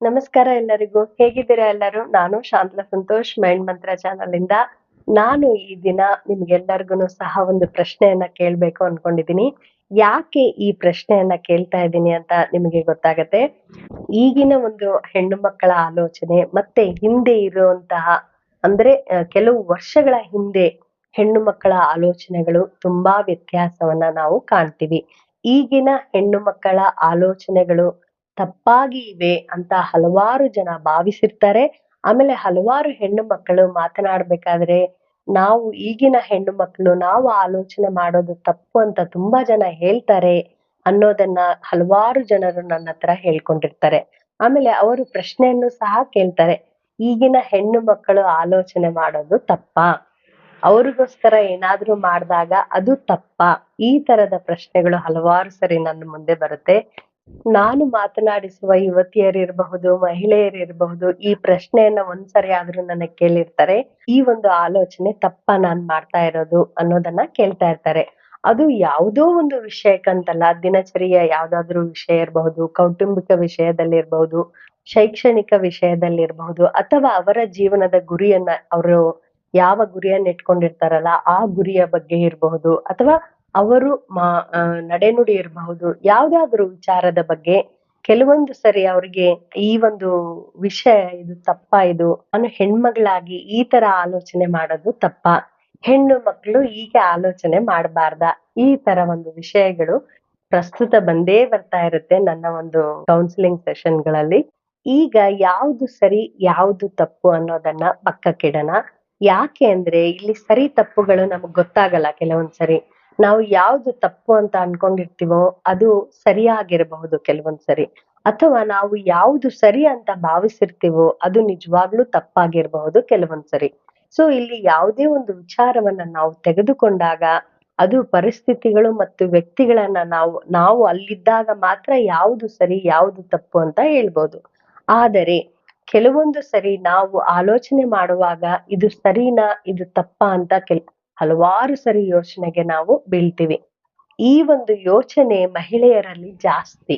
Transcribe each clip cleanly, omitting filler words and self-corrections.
ನಮಸ್ಕಾರ ಎಲ್ಲರಿಗೂ. ಹೇಗಿದ್ದೀರಾ ಎಲ್ಲರೂ? ನಾನು ಶಾಂತಲಾ ಸಂತೋಷ್ ಮೈಂಡ್ ಮಂತ್ರ ಚಾನಲ್ ಇಂದ. ನಾನು ಈ ದಿನ ನಿಮ್ಗೆಲ್ಲರಿಗೂನು ಸಹ ಒಂದು ಪ್ರಶ್ನೆಯನ್ನ ಕೇಳ್ಬೇಕು ಅನ್ಕೊಂಡಿದೀನಿ. ಯಾಕೆ ಈ ಪ್ರಶ್ನೆಯನ್ನ ಕೇಳ್ತಾ ಇದ್ದೀನಿ ಅಂತ ನಿಮಗೆ ಗೊತ್ತಾಗತ್ತೆ. ಈಗಿನ ಒಂದು ಹೆಣ್ಣು ಮಕ್ಕಳ ಆಲೋಚನೆ ಮತ್ತೆ ಹಿಂದೆ ಇರುವಂತಹ ಅಂದ್ರೆ ಕೆಲವು ವರ್ಷಗಳ ಹಿಂದೆ ಹೆಣ್ಣು ಮಕ್ಕಳ ಆಲೋಚನೆಗಳು ತುಂಬಾ ವ್ಯತ್ಯಾಸವನ್ನ ನಾವು ಕಾಣ್ತೀವಿ. ಈಗಿನ ಹೆಣ್ಣು ಮಕ್ಕಳ ಆಲೋಚನೆಗಳು ತಪ್ಪಾಗಿ ಇವೆ ಅಂತ ಹಲವಾರು ಜನ ಭಾವಿಸಿರ್ತಾರೆ. ಆಮೇಲೆ ಹಲವಾರು ಹೆಣ್ಣು ಮಕ್ಕಳು ಮಾತನಾಡ್ಬೇಕಾದ್ರೆ ನಾವು ಈಗಿನ ಹೆಣ್ಣು ಮಕ್ಕಳು ನಾವು ಆಲೋಚನೆ ಮಾಡೋದು ತಪ್ಪು ಅಂತ ತುಂಬಾ ಜನ ಹೇಳ್ತಾರೆ ಅನ್ನೋದನ್ನ ಹಲವಾರು ಜನರು ನನ್ನ ಹತ್ರ ಹೇಳ್ಕೊಂಡಿರ್ತಾರೆ. ಆಮೇಲೆ ಅವರು ಪ್ರಶ್ನೆಯನ್ನು ಸಹ ಕೇಳ್ತಾರೆ. ಈಗಿನ ಹೆಣ್ಣು ಮಕ್ಕಳು ಆಲೋಚನೆ ಮಾಡೋದು ತಪ್ಪಾ? ಅವ್ರಿಗೋಸ್ಕರ ಏನಾದ್ರೂ ಮಾಡ್ದಾಗ ಅದು ತಪ್ಪಾ? ಈ ತರದ ಪ್ರಶ್ನೆಗಳು ಹಲವಾರು ಸರಿ ನನ್ನ ಮುಂದೆ ಬರುತ್ತೆ. ನಾನು ಮಾತನಾಡಿಸುವ ಯುವತಿಯರಿರಬಹುದು, ಮಹಿಳೆಯರಿರಬಹುದು, ಈ ಪ್ರಶ್ನೆಯನ್ನ ಒಂದ್ಸರಿ ಆದ್ರೂ ನನಗ್ ಕೇಳಿರ್ತಾರೆ. ಈ ಒಂದು ಆಲೋಚನೆ ತಪ್ಪಾ ನಾನ್ ಮಾಡ್ತಾ ಇರೋದು ಅನ್ನೋದನ್ನ ಕೇಳ್ತಾ ಇರ್ತಾರೆ. ಅದು ಯಾವುದೋ ಒಂದು ವಿಷಯಕ್ಕಂತಲ್ಲ, ದಿನಚರಿಯ ಯಾವ್ದಾದ್ರು ವಿಷಯ ಇರಬಹುದು, ಕೌಟುಂಬಿಕ ವಿಷಯದಲ್ಲಿರ್ಬಹುದು, ಶೈಕ್ಷಣಿಕ ವಿಷಯದಲ್ಲಿರ್ಬಹುದು, ಅಥವಾ ಅವರ ಜೀವನದ ಗುರಿಯನ್ನ ಅವರು ಯಾವ ಗುರಿಯನ್ನ ಇಟ್ಕೊಂಡಿರ್ತಾರಲ್ಲ ಆ ಗುರಿಯ ಬಗ್ಗೆ ಇರಬಹುದು, ಅಥವಾ ಅವರು ನಡೆನುಡಿ ಇರಬಹುದು, ಯಾವ್ದಾದ್ರು ವಿಚಾರದ ಬಗ್ಗೆ ಕೆಲವೊಂದು ಸರಿ ಅವ್ರಿಗೆ ಈ ಒಂದು ವಿಷಯ ಇದು ತಪ್ಪಾ, ಇದು ನಾನು ಹೆಣ್ಮಗಳಾಗಿ ಈ ತರ ಆಲೋಚನೆ ಮಾಡೋದು ತಪ್ಪಾ, ಹೆಣ್ಣು ಮಕ್ಕಳು ಹೀಗೆ ಆಲೋಚನೆ ಮಾಡಬಾರ್ದಾ, ಈ ತರ ಒಂದು ವಿಷಯಗಳು ಪ್ರಸ್ತುತ ಬಂದೇ ಬರ್ತಾ ಇರುತ್ತೆ ನನ್ನ ಒಂದು ಕೌನ್ಸಿಲಿಂಗ್ ಸೆಷನ್ಗಳಲ್ಲಿ. ಈಗ ಯಾವ್ದು ಸರಿ ಯಾವ್ದು ತಪ್ಪು ಅನ್ನೋದನ್ನ ಪಕ್ಕಕ್ಕಿಡೋಣ. ಯಾಕೆ ಅಂದ್ರೆ ಇಲ್ಲಿ ಸರಿ ತಪ್ಪುಗಳು ನಮಗ್ ಗೊತ್ತಾಗಲ್ಲ ಕೆಲವೊಂದ್ಸರಿ. ನಾವು ಯಾವ್ದು ತಪ್ಪು ಅಂತ ಅನ್ಕೊಂಡಿರ್ತೀವೋ ಅದು ಸರಿಯಾಗಿರಬಹುದು ಕೆಲವೊಂದ್ಸರಿ. ಅಥವಾ ನಾವು ಯಾವ್ದು ಸರಿ ಅಂತ ಭಾವಿಸಿರ್ತೀವೋ ಅದು ನಿಜವಾಗ್ಲೂ ತಪ್ಪಾಗಿರ್ಬಹುದು ಕೆಲವೊಂದ್ಸರಿ. ಸೊ ಇಲ್ಲಿ ಯಾವುದೇ ಒಂದು ವಿಚಾರವನ್ನ ನಾವು ತೆಗೆದುಕೊಂಡಾಗ ಅದು ಪರಿಸ್ಥಿತಿಗಳು ಮತ್ತು ವ್ಯಕ್ತಿಗಳನ್ನ ನಾವು ಅಲ್ಲಿದ್ದಾಗ ಮಾತ್ರ ಯಾವ್ದು ಸರಿ ಯಾವ್ದು ತಪ್ಪು ಅಂತ ಹೇಳ್ಬೋದು. ಆದರೆ ಕೆಲವೊಂದು ಸರಿ ನಾವು ಆಲೋಚನೆ ಮಾಡುವಾಗ ಇದು ಸರಿನಾ ಇದು ತಪ್ಪಾ ಅಂತ ಹಲವಾರು ಸರಿ ಯೋಚನೆಗೆ ನಾವು ಬೀಳ್ತೀವಿ. ಈ ಒಂದು ಯೋಚನೆ ಮಹಿಳೆಯರಲ್ಲಿ ಜಾಸ್ತಿ.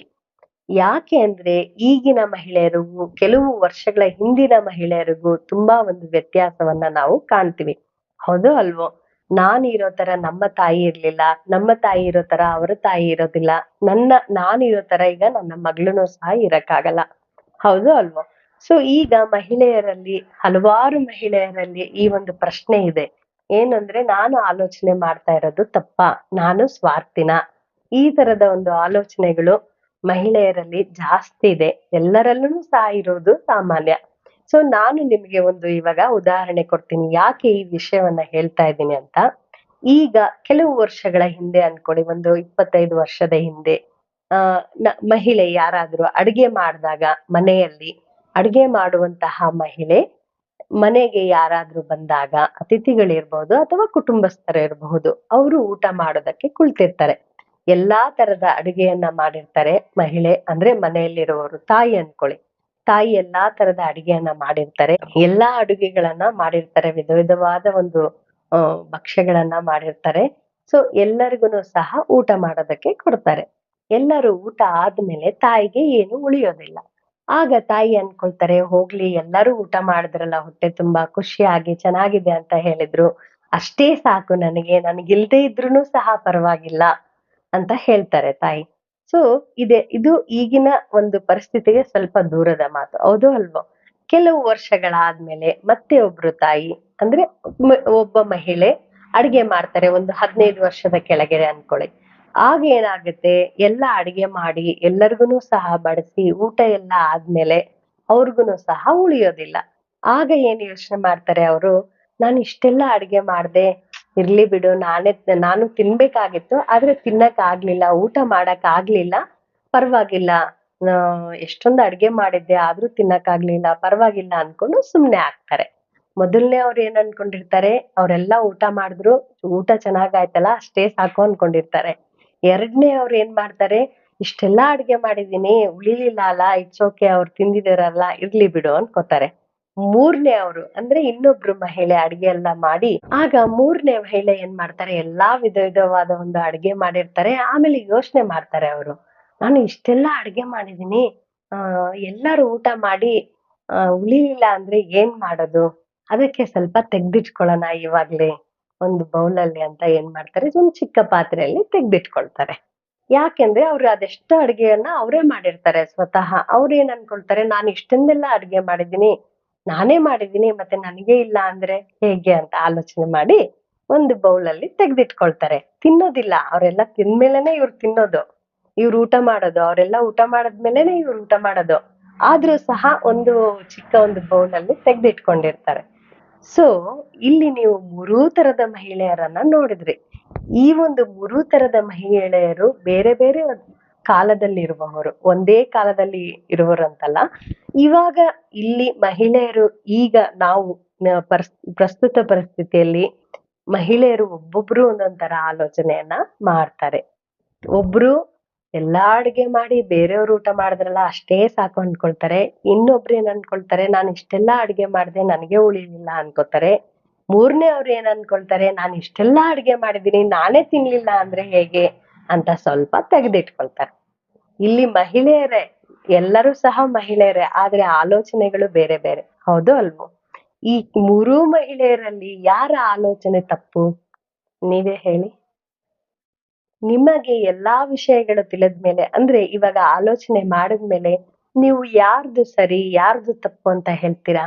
ಯಾಕೆ ಅಂದ್ರೆ ಈಗಿನ ಮಹಿಳೆಯರಿಗೂ ಕೆಲವು ವರ್ಷಗಳ ಹಿಂದಿನ ಮಹಿಳೆಯರಿಗೂ ತುಂಬಾ ಒಂದು ವ್ಯತ್ಯಾಸವನ್ನ ನಾವು ಕಾಣ್ತೀವಿ. ಹೌದೋ ಅಲ್ವೋ? ನಾನಿರೋ ತರ ನಮ್ಮ ತಾಯಿ ಇರ್ಲಿಲ್ಲ, ನಮ್ಮ ತಾಯಿ ಇರೋ ತರ ಅವರ ತಾಯಿ ಇರೋದಿಲ್ಲ, ನಾನಿರೋ ತರ ಈಗ ನನ್ನ ಮಗ್ಳುನು ಸಹ ಇರಕ್ಕಾಗಲ್ಲ. ಹೌದೋ ಅಲ್ವೋ? ಸೊ ಈಗ ಹಲವಾರು ಮಹಿಳೆಯರಲ್ಲಿ ಈ ಒಂದು ಪ್ರಶ್ನೆ ಇದೆ. ಏನಂದ್ರೆ ನಾನು ಆಲೋಚನೆ ಮಾಡ್ತಾ ಇರೋದು ತಪ್ಪಾ? ನಾನು ಸ್ವಾರ್ಥಿನ? ಈ ತರದ ಒಂದು ಆಲೋಚನೆಗಳು ಮಹಿಳೆಯರಲ್ಲಿ ಜಾಸ್ತಿ ಇದೆ. ಎಲ್ಲರಲ್ಲೂ ಸಹ ಇರೋದು ಸಾಮಾನ್ಯ. ಸೊ ನಾನು ನಿಮ್ಗೆ ಒಂದು ಇವಾಗ ಉದಾಹರಣೆ ಕೊಡ್ತೀನಿ. ಯಾಕೆ ಈ ವಿಷಯವನ್ನ ಹೇಳ್ತಾ ಇದ್ದೀನಿ ಅಂತ. ಈಗ ಕೆಲವು ವರ್ಷಗಳ ಹಿಂದೆ ಅನ್ಕೊಳ್ಳಿ, ಒಂದು 25 ವರ್ಷದ ಹಿಂದೆ ಆ ಮಹಿಳೆ ಯಾರಾದ್ರೂ ಅಡ್ಗೆ ಮಾಡ್ದಾಗ ಮನೆಯಲ್ಲಿ ಅಡ್ಗೆ ಮಾಡುವಂತಹ ಮಹಿಳೆ ಮನೆಗೆ ಯಾರಾದ್ರೂ ಬಂದಾಗ ಅತಿಥಿಗಳಿರ್ಬಹುದು ಅಥವಾ ಕುಟುಂಬಸ್ಥರಿರಬಹುದು, ಅವರು ಊಟ ಮಾಡೋದಕ್ಕೆ ಕುಳಿತಿರ್ತಾರೆ. ಎಲ್ಲಾ ತರದ ಅಡುಗೆಯನ್ನ ಮಾಡಿರ್ತಾರೆ ಮಹಿಳೆ, ಅಂದ್ರೆ ಮನೆಯಲ್ಲಿರುವವರು ತಾಯಿ ಅನ್ಕೊಳ್ಳಿ. ತಾಯಿ ಎಲ್ಲಾ ತರದ ಅಡುಗೆಯನ್ನ ಮಾಡಿರ್ತಾರೆ. ಎಲ್ಲಾ ಅಡುಗೆಗಳನ್ನ ಮಾಡಿರ್ತಾರೆ. ವಿಧ ವಿಧವಾದ ಒಂದು ಭಕ್ಷ್ಯಗಳನ್ನ ಮಾಡಿರ್ತಾರೆ. ಸೊ ಎಲ್ಲರಿಗೂನು ಸಹ ಊಟ ಮಾಡೋದಕ್ಕೆ ಕೊಡ್ತಾರೆ. ಎಲ್ಲರೂ ಊಟ ಆದ್ಮೇಲೆ ತಾಯಿಗೆ ಏನು ಉಳಿಯೋದಿಲ್ಲ. ಆಗ ತಾಯಿ ಅನ್ಕೊಳ್ತಾರೆ, ಹೋಗ್ಲಿ ಎಲ್ಲರೂ ಊಟ ಮಾಡಿದ್ರಲ್ಲ, ಹೊಟ್ಟೆ ತುಂಬಾ ಖುಷಿಯಾಗಿ ಚೆನ್ನಾಗಿದೆ ಅಂತ ಹೇಳಿದ್ರು, ಅಷ್ಟೇ ಸಾಕು ನನಗಿಲ್ದೇ ಇದ್ರೂನು ಸಹ ಪರವಾಗಿಲ್ಲ ಅಂತ ಹೇಳ್ತಾರೆ ತಾಯಿ. ಸೊ ಇದು ಈಗಿನ ಒಂದು ಪರಿಸ್ಥಿತಿಗೆ ಸ್ವಲ್ಪ ದೂರದ ಮಾತು. ಹೌದೋ ಅಲ್ವೋ? ಕೆಲವು ವರ್ಷಗಳಾದ್ಮೇಲೆ ಮತ್ತೆ ಒಬ್ರು ತಾಯಿ ಅಂದ್ರೆ ಒಬ್ಬ ಮಹಿಳೆ ಅಡ್ಗೆ ಮಾಡ್ತಾರೆ, ಒಂದು 15 ವರ್ಷದ ಕೆಳಗಡೆ ಅನ್ಕೊಳ್ಳಿ. ಆಗ ಏನಾಗುತ್ತೆ, ಎಲ್ಲಾ ಅಡ್ಗೆ ಮಾಡಿ ಎಲ್ಲರಿಗೂನು ಸಹ ಬಡಿಸಿ ಊಟ ಎಲ್ಲ ಆದ್ಮೇಲೆ ಅವ್ರಿಗೂನು ಸಹ ಉಳಿಯೋದಿಲ್ಲ. ಆಗ ಏನ್ ಯೋಚನೆ ಮಾಡ್ತಾರೆ ಅವರು, ನಾನು ಇಷ್ಟೆಲ್ಲ ಅಡ್ಗೆ ಮಾಡ್ದೆ, ಇರ್ಲಿ ಬಿಡು, ನಾನು ತಿನ್ಬೇಕಾಗಿತ್ತು ಆದ್ರೆ ತಿನ್ನಕ್ ಆಗ್ಲಿಲ್ಲ, ಊಟ ಮಾಡಕ್ ಆಗ್ಲಿಲ್ಲ, ಪರವಾಗಿಲ್ಲ, ಎಷ್ಟೊಂದು ಅಡ್ಗೆ ಮಾಡಿದ್ದೆ ಆದ್ರೂ ತಿನ್ನಕ್ ಆಗ್ಲಿಲ್ಲ, ಪರವಾಗಿಲ್ಲ ಅನ್ಕೊಂಡು ಸುಮ್ನೆ ಆಗ್ತಾರೆ. ಮೊದಲ್ನೇ ಅವ್ರು ಏನ್ ಅನ್ಕೊಂಡಿರ್ತಾರೆ, ಅವ್ರೆಲ್ಲಾ ಊಟ ಮಾಡಿದ್ರು, ಊಟ ಚೆನ್ನಾಗಾಯ್ತಲ್ಲ ಅಷ್ಟೇ ಸಾಕು ಅನ್ಕೊಂಡಿರ್ತಾರೆ. ಎರಡನೇ ಅವ್ರು ಏನ್ ಮಾಡ್ತಾರೆ, ಇಷ್ಟೆಲ್ಲಾ ಅಡ್ಗೆ ಮಾಡಿದೀನಿ ಉಳಿಲಿಲ್ಲ ಅಲ್ಲ, ಇಟ್ಸ್ ಓಕೆ, ಅವ್ರು ತಿಂದಿದಾರಲ್ಲ ಇರ್ಲಿ ಬಿಡು ಅನ್ಕೋತಾರೆ. ಮೂರನೇ ಅವ್ರು ಅಂದ್ರೆ ಇನ್ನೊಬ್ರು ಮಹಿಳೆ ಅಡ್ಗೆ ಎಲ್ಲ ಮಾಡಿ, ಆಗ ಮೂರನೇ ಮಹಿಳೆ ಏನ್ ಮಾಡ್ತಾರೆ, ಎಲ್ಲಾ ವಿಧ ವಿಧವಾದ ಒಂದು ಅಡ್ಗೆ ಮಾಡಿರ್ತಾರೆ. ಆಮೇಲೆ ಯೋಚನೆ ಮಾಡ್ತಾರೆ ಅವರು, ನಾನು ಇಷ್ಟೆಲ್ಲಾ ಅಡ್ಗೆ ಮಾಡಿದೀನಿ, ಆ ಎಲ್ಲರೂ ಊಟ ಮಾಡಿ ಉಳಿಲಿಲ್ಲ ಅಂದ್ರೆ ಏನ್ ಮಾಡೋದು? ಅದಕ್ಕೆ ಸ್ವಲ್ಪ ತೆಗ್ದಿಟ್ಕೊಳ್ಳೋಣ ಇವಾಗ್ಲೇ ಒಂದು ಬೌಲಲ್ಲಿ ಅಂತ ಏನ್ ಮಾಡ್ತಾರೆ, ಒಂದ್ ಚಿಕ್ಕ ಪಾತ್ರೆಯಲ್ಲಿ ತೆಗ್ದಿಟ್ಕೊಳ್ತಾರೆ. ಯಾಕೆಂದ್ರೆ ಅವ್ರು ಅದೆಷ್ಟೋ ಅಡ್ಗೆಯನ್ನ ಅವ್ರೇ ಮಾಡಿರ್ತಾರೆ ಸ್ವತಃ. ಅವ್ರೇನ್ ಅನ್ಕೊಳ್ತಾರೆ, ನಾನ್ ಇಷ್ಟೊಂದೆಲ್ಲ ಅಡ್ಗೆ ಮಾಡಿದೀನಿ, ನಾನೇ ಮಾಡಿದೀನಿ ಮತ್ತೆ ನನಗೆ ಇಲ್ಲ ಅಂದ್ರೆ ಹೇಗೆ ಅಂತ ಆಲೋಚನೆ ಮಾಡಿ ಒಂದು ಬೌಲಲ್ಲಿ ತೆಗ್ದಿಟ್ಕೊಳ್ತಾರೆ. ತಿನ್ನೋದಿಲ್ಲ, ಅವ್ರೆಲ್ಲ ತಿಂದ್ಮೇಲೆನೆ ಇವ್ರು ತಿನ್ನೋದು. ಇವ್ರು ಊಟ ಮಾಡೋದು. ಅವ್ರೆಲ್ಲ ಊಟ ಮಾಡಾದ್ಮೇಲೆನೆ ಇವ್ರು ಊಟ ಮಾಡೋದು. ಆದ್ರೂ ಸಹ ಒಂದು ಚಿಕ್ಕ ಒಂದು ಬೌಲಲ್ಲಿ ತೆಗ್ದಿಟ್ಕೊಂಡಿರ್ತಾರೆ. ಸೊ ಇಲ್ಲಿ ನೀವು ಮೂರೂ ತರದ ಮಹಿಳೆಯರನ್ನ ನೋಡಿದ್ರಿ. ಈ ಒಂದು ಮೂರೂ ತರದ ಮಹಿಳೆಯರು ಬೇರೆ ಬೇರೆ ಕಾಲದಲ್ಲಿ ಇರುವವರು, ಒಂದೇ ಕಾಲದಲ್ಲಿ ಇರುವರಂತಲ್ಲ. ಇವಾಗ ಇಲ್ಲಿ ಮಹಿಳೆಯರು ಈಗ ನಾವು ಪ್ರಸ್ತುತ ಪರಿಸ್ಥಿತಿಯಲ್ಲಿ ಮಹಿಳೆಯರು ಒಬ್ಬೊಬ್ರು ಒಂದೊಂದ್ ತರ ಆಲೋಚನೆಯನ್ನ ಮಾಡ್ತಾರೆ. ಒಬ್ರು ಎಲ್ಲಾ ಅಡ್ಗೆ ಮಾಡಿ ಬೇರೆಯವ್ರು ಊಟ ಮಾಡಿದ್ರಲ್ಲ ಅಷ್ಟೇ ಸಾಕು ಅನ್ಕೊಳ್ತಾರೆ. ಇನ್ನೊಬ್ರು ಏನ್ ಅನ್ಕೊಳ್ತಾರೆ, ನಾನ್ ಇಷ್ಟೆಲ್ಲಾ ಅಡ್ಗೆ ಮಾಡ್ದೆ ನನಗೆ ಉಳಿಲಿಲ್ಲ ಅನ್ಕೋತಾರೆ. ಮೂರನೇ ಅವ್ರು ಏನ್ ಅನ್ಕೊಳ್ತಾರೆ, ನಾನ್ ಇಷ್ಟೆಲ್ಲಾ ಅಡ್ಗೆ ಮಾಡಿದೀನಿ ನಾನೇ ತಿನ್ಲಿಲ್ಲ ಅಂದ್ರೆ ಹೇಗೆ ಅಂತ ಸ್ವಲ್ಪ ತೆಗೆದಿಟ್ಕೊಳ್ತಾರೆ. ಇಲ್ಲಿ ಮಹಿಳೆಯರೇ, ಎಲ್ಲರೂ ಸಹ ಮಹಿಳೆಯರೇ, ಆದ್ರೆ ಆಲೋಚನೆಗಳು ಬೇರೆ ಬೇರೆ. ಹೌದು ಅಲ್ವೋ? ಈ ಮೂರೂ ಮಹಿಳೆಯರಲ್ಲಿ ಯಾರ ಆಲೋಚನೆ ತಪ್ಪು? ನೀವೇ ಹೇಳಿ. ನಿಮಗೆ ಎಲ್ಲಾ ವಿಷಯಗಳು ತಿಳಿದ್ಮೇಲೆ, ಅಂದ್ರೆ ಇವಾಗ ಆಲೋಚನೆ ಮಾಡಿದ್ಮೇಲೆ ನೀವು ಯಾರ್ದು ಸರಿ ಯಾರ್ದು ತಪ್ಪು ಅಂತ ಹೇಳ್ತೀರಾ?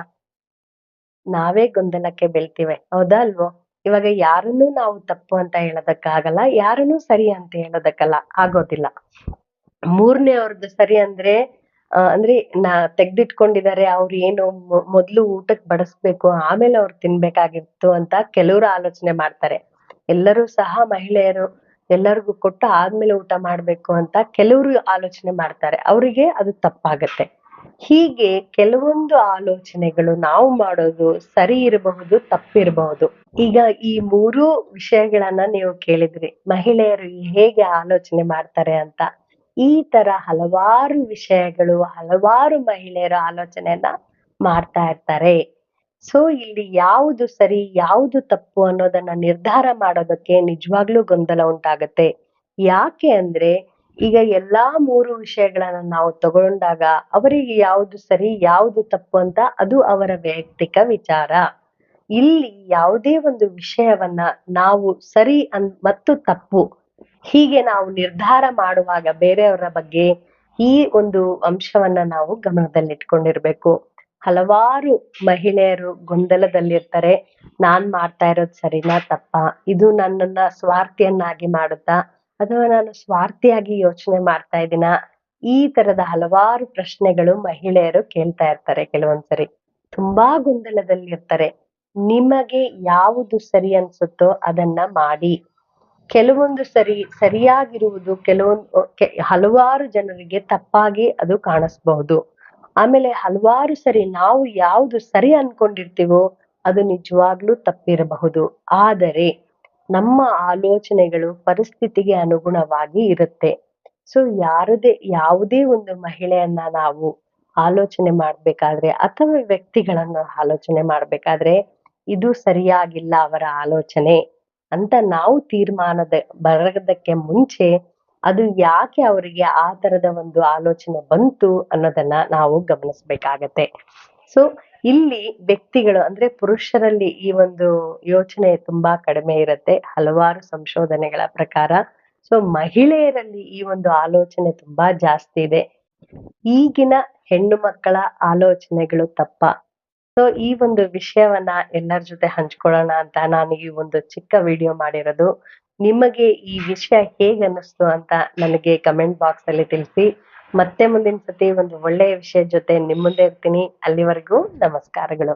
ನಾವೇ ಗೊಂದಲಕ್ಕೆ ಬೀಳ್ತೀವಿ. ಹೌದಾ ಅಲ್ವೋ? ಇವಾಗ ಯಾರನ್ನೂ ನಾವು ತಪ್ಪು ಅಂತ ಹೇಳೋದಕ್ಕಾಗಲ್ಲ, ಯಾರನ್ನೂ ಸರಿ ಅಂತ ಹೇಳೋದಕ್ಕಲ್ಲ ಆಗೋದಿಲ್ಲ. ಮೂರನೇಯವ್ರದ್ದು ಸರಿ ಅಂದ್ರೆ ಅಂದ್ರೆ ತೆಗ್ದಿಟ್ಕೊಂಡಿದ್ದಾರೆ, ಅವ್ರು ಏನು ಮೊದ್ಲು ಊಟಕ್ ಬಡಿಸ್ಬೇಕು ಆಮೇಲೆ ಅವ್ರು ತಿನ್ಬೇಕಾಗಿತ್ತು ಅಂತ ಕೆಲವ್ರು ಆಲೋಚನೆ ಮಾಡ್ತಾರೆ. ಎಲ್ಲರೂ ಸಹ ಮಹಿಳೆಯರು ಎಲ್ಲರಿಗೂ ಕೊಟ್ಟು ಆದ್ಮೇಲೆ ಊಟ ಮಾಡ್ಬೇಕು ಅಂತ ಕೆಲವ್ರು ಆಲೋಚನೆ ಮಾಡ್ತಾರೆ. ಅವ್ರಿಗೆ ಅದು ತಪ್ಪಾಗತ್ತೆ. ಹೀಗೆ ಕೆಲವೊಂದು ಆಲೋಚನೆಗಳು ನಾವು ಮಾಡೋದು ಸರಿ ಇರಬಹುದು, ತಪ್ಪಿರಬಹುದು. ಈಗ ಈ ಮೂರೂ ವಿಷಯಗಳನ್ನ ನೀವು ಕೇಳಿದ್ರಿ. ಮಹಿಳೆಯರು ಹೇಗೆ ಆಲೋಚನೆ ಮಾಡ್ತಾರೆ ಅಂತ. ಈ ತರ ಹಲವಾರು ವಿಷಯಗಳು, ಹಲವಾರು ಮಹಿಳೆಯರ ಆಲೋಚನೆಯನ್ನ ಮಾಡ್ತಾ ಇರ್ತಾರೆ. ಸೊ ಇಲ್ಲಿ ಯಾವುದು ಸರಿ, ಯಾವುದು ತಪ್ಪು ಅನ್ನೋದನ್ನ ನಿರ್ಧಾರ ಮಾಡೋದಕ್ಕೆ ನಿಜವಾಗ್ಲೂ ಗೊಂದಲ ಉಂಟಾಗತ್ತೆ. ಯಾಕೆ ಅಂದ್ರೆ ಈಗ ಎಲ್ಲಾ ಮೂರು ವಿಷಯಗಳನ್ನ ನಾವು ತಗೊಂಡಾಗ ಅವರಿಗೆ ಯಾವುದು ಸರಿ, ಯಾವುದು ತಪ್ಪು ಅಂತ ಅದು ಅವರ ವೈಯಕ್ತಿಕ ವಿಚಾರ. ಇಲ್ಲಿ ಯಾವುದೇ ಒಂದು ವಿಷಯವನ್ನ ನಾವು ಸರಿ ಮತ್ತು ತಪ್ಪು ಹೀಗೆ ನಾವು ನಿರ್ಧಾರ ಮಾಡುವಾಗ ಬೇರೆಯವರ ಬಗ್ಗೆ ಈ ಒಂದು ಅಂಶವನ್ನ ನಾವು ಗಮನದಲ್ಲಿಟ್ಕೊಂಡಿರ್ಬೇಕು. ಹಲವಾರು ಮಹಿಳೆಯರು ಗೊಂದಲದಲ್ಲಿರ್ತಾರೆ. ನಾನ್ ಮಾಡ್ತಾ ಇರೋದ್ ಸರಿನಾ ತಪ್ಪಾ? ಇದು ನನ್ನನ್ನ ಸ್ವಾರ್ಥಿಯನ್ನಾಗಿ ಮಾಡುತ್ತಾ? ಅಥವಾ ನಾನು ಸ್ವಾರ್ಥಿಯಾಗಿ ಯೋಚನೆ ಮಾಡ್ತಾ ಇದ್ದೀನಾ? ಈ ತರದ ಹಲವಾರು ಪ್ರಶ್ನೆಗಳು ಮಹಿಳೆಯರು ಕೇಳ್ತಾ ಇರ್ತಾರೆ ಕೆಲವೊಂದ್ಸರಿ. ತುಂಬಾ ಗೊಂದಲದಲ್ಲಿರ್ತಾರೆ. ನಿಮಗೆ ಯಾವುದು ಸರಿ ಅನ್ಸುತ್ತೋ ಅದನ್ನ ಮಾಡಿ. ಕೆಲವೊಂದು ಸರಿಯಾಗಿರುವುದು ಹಲವಾರು ಜನರಿಗೆ ತಪ್ಪಾಗಿ ಅದು ಕಾಣಿಸ್ಬಹುದು. ಆಮೇಲೆ ಹಲವಾರು ಸರಿ ನಾವು ಯಾವುದು ಸರಿ ಅನ್ಕೊಂಡಿರ್ತೀವೋ ಅದು ನಿಜವಾಗ್ಲೂ ತಪ್ಪಿರಬಹುದು. ಆದರೆ ನಮ್ಮ ಆಲೋಚನೆಗಳು ಪರಿಸ್ಥಿತಿಗೆ ಅನುಗುಣವಾಗಿ ಇರುತ್ತೆ. ಸೊ ಯಾವುದೇ ಒಂದು ಮಹಿಳೆಯನ್ನ ನಾವು ಆಲೋಚನೆ ಮಾಡ್ಬೇಕಾದ್ರೆ ಅಥವಾ ವ್ಯಕ್ತಿಗಳನ್ನ ಆಲೋಚನೆ ಮಾಡ್ಬೇಕಾದ್ರೆ ಇದು ಸರಿಯಾಗಿಲ್ಲ ಅವರ ಆಲೋಚನೆ ಅಂತ ನಾವು ಬರೋದಕ್ಕೆ ಮುಂಚೆ ಅದು ಯಾಕೆ ಅವರಿಗೆ ಆ ತರದ ಒಂದು ಆಲೋಚನೆ ಬಂತು ಅನ್ನೋದನ್ನ ನಾವು ಗಮನಿಸ್ಬೇಕಾಗತ್ತೆ. ಸೊ ಇಲ್ಲಿ ವ್ಯಕ್ತಿಗಳು ಅಂದ್ರೆ ಪುರುಷರಲ್ಲಿ ಈ ಒಂದು ಯೋಚನೆ ತುಂಬಾ ಕಡಿಮೆ ಇರುತ್ತೆ ಹಲವಾರು ಸಂಶೋಧನೆಗಳ ಪ್ರಕಾರ. ಸೊ ಮಹಿಳೆಯರಲ್ಲಿ ಈ ಒಂದು ಆಲೋಚನೆ ತುಂಬಾ ಜಾಸ್ತಿ ಇದೆ. ಈಗಿನ ಹೆಣ್ಣು ಮಕ್ಕಳ ಆಲೋಚನೆಗಳು ತಪ್ಪ? ಸೊ ಈ ಒಂದು ವಿಷಯವನ್ನ ಎಲ್ಲರ ಜೊತೆ ಹಂಚ್ಕೊಳ್ಳೋಣ ಅಂತ ನಾನು ಈ ಒಂದು ಚಿಕ್ಕ ವಿಡಿಯೋ ಮಾಡಿರೋದು. ನಿಮಗೆ ಈ ವಿಷಯ ಹೇಗ್ ಅನ್ನಿಸ್ತು ಅಂತ ನನಗೆ ಕಮೆಂಟ್ ಬಾಕ್ಸ್ ಅಲ್ಲಿ ತಿಳಿಸಿ. ಮತ್ತೆ ಮುಂದಿನ ಸತಿ ಒಂದು ಒಳ್ಳೆಯ ವಿಷಯದ ಜೊತೆ ನಿಮ್ ಮುಂದೆ ಇರ್ತೀನಿ. ಅಲ್ಲಿವರೆಗೂ ನಮಸ್ಕಾರಗಳು.